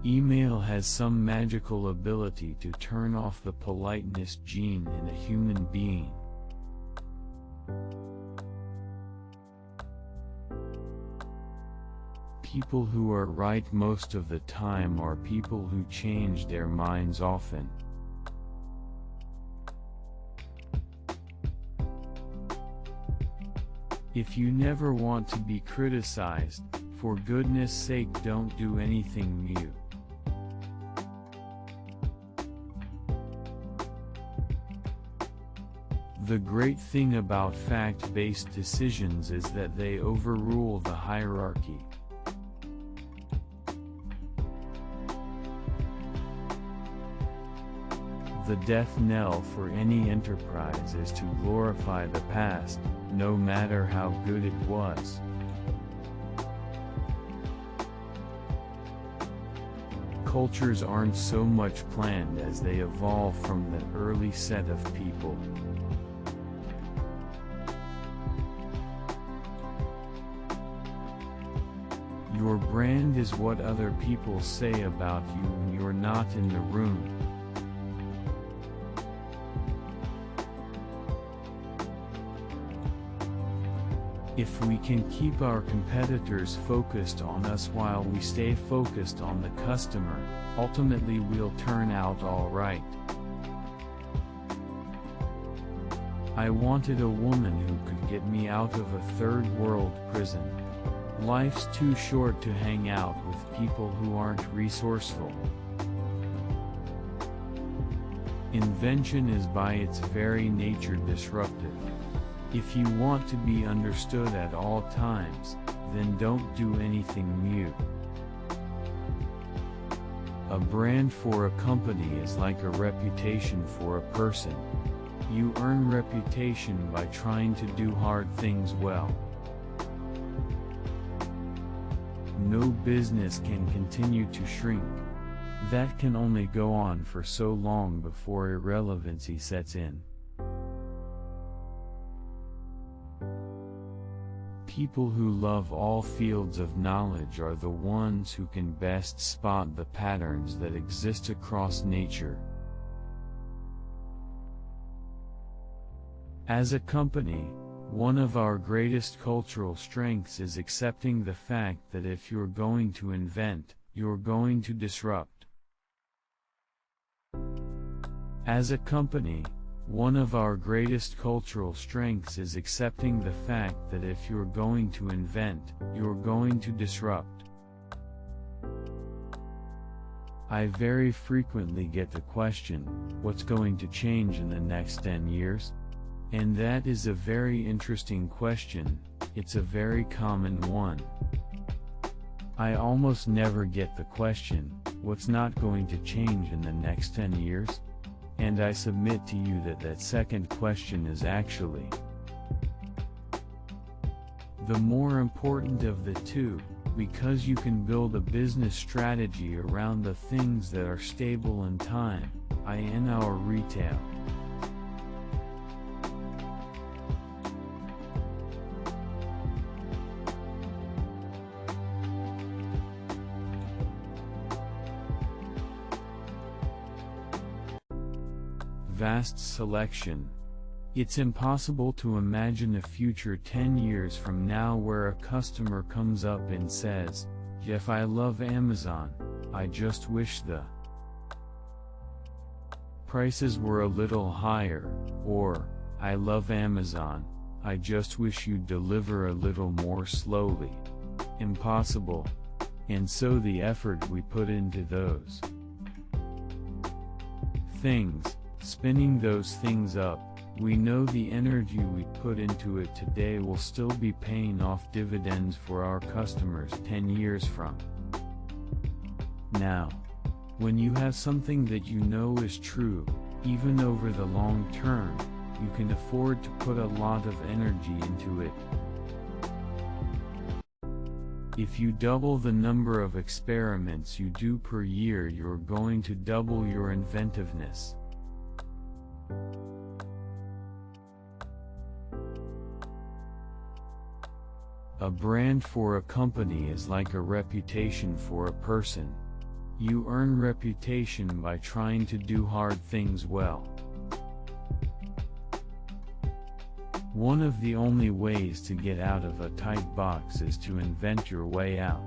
Email has some magical ability to turn off the politeness gene in a human being. People who are right most of the time are people who change their minds often. If you never want to be criticized, for goodness sake don't do anything new. The great thing about fact-based decisions is that they overrule the hierarchy. The death knell for any enterprise is to glorify the past, no matter how good it was. Cultures aren't so much planned as they evolve from that early set of people. Your brand is what other people say about you when you're not in the room. If we can keep our competitors focused on us while we stay focused on the customer, ultimately we'll turn out all right. I wanted a woman who could get me out of a third world prison. Life's too short to hang out with people who aren't resourceful. Invention is by its very nature disruptive. If you want to be understood at all times, then don't do anything new. A brand for a company is like a reputation for a person. You earn reputation by trying to do hard things well. No business can continue to shrink. That can only go on for so long before irrelevancy sets in. People who love all fields of knowledge are the ones who can best spot the patterns that exist across nature. As a company, one of our greatest cultural strengths is accepting the fact that if you're going to invent, you're going to disrupt. As a company, one of our greatest cultural strengths is accepting the fact that if you're going to invent, you're going to disrupt. I very frequently get the question, what's going to change in the next 10 years? And that is a very interesting question. It's a very common one. I almost never get the question, what's not going to change in the next 10 years? And I submit to you that that second question is actually the more important of the two, because you can build a business strategy around the things that are stable in time, i.e. our retail. Vast selection. It's impossible to imagine a future 10 years from now where a customer comes up and says, "Jeff, I love Amazon, I just wish the prices were a little higher," or, "I love Amazon, I just wish you'd deliver a little more slowly." Impossible. And so the effort we put into those things, spinning those things up, we know the energy we put into it today will still be paying off dividends for our customers 10 years from now. When you have something that you know is true, even over the long term, you can afford to put a lot of energy into it. If you double the number of experiments you do per year, you're going to double your inventiveness. A brand for a company is like a reputation for a person. You earn reputation by trying to do hard things well. One of the only ways to get out of a tight box is to invent your way out.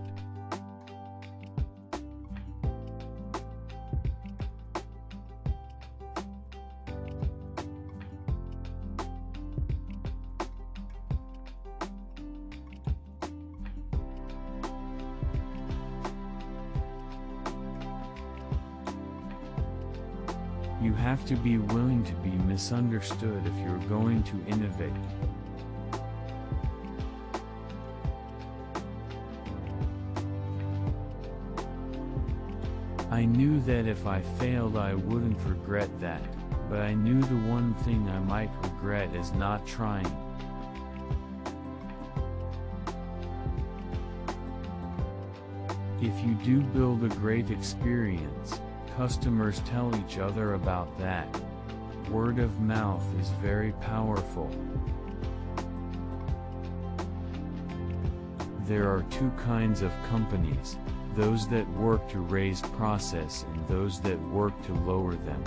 You have to be willing to be misunderstood if you're going to innovate. I knew that if I failed I wouldn't regret that, but I knew the one thing I might regret is not trying. If you do build a great experience, customers tell each other about that. Word of mouth is very powerful. There are two kinds of companies, those that work to raise process and those that work to lower them.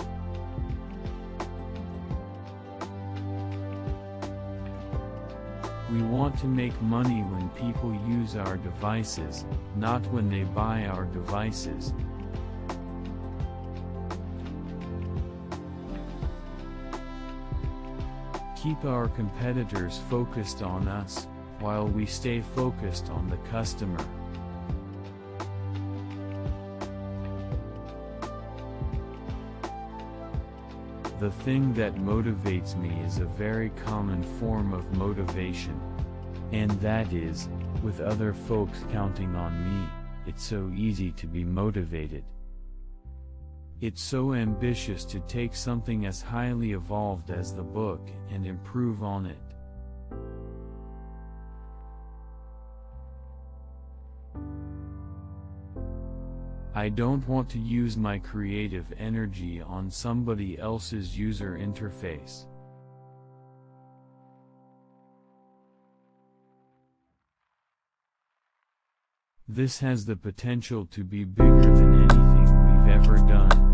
We want to make money when people use our devices, not when they buy our devices. Keep our competitors focused on us, while we stay focused on the customer. The thing that motivates me is a very common form of motivation. And that is, with other folks counting on me, it's so easy to be motivated. It's so ambitious to take something as highly evolved as the book and improve on it. I don't want to use my creative energy on somebody else's user interface. This has the potential to be bigger than anything we've ever done.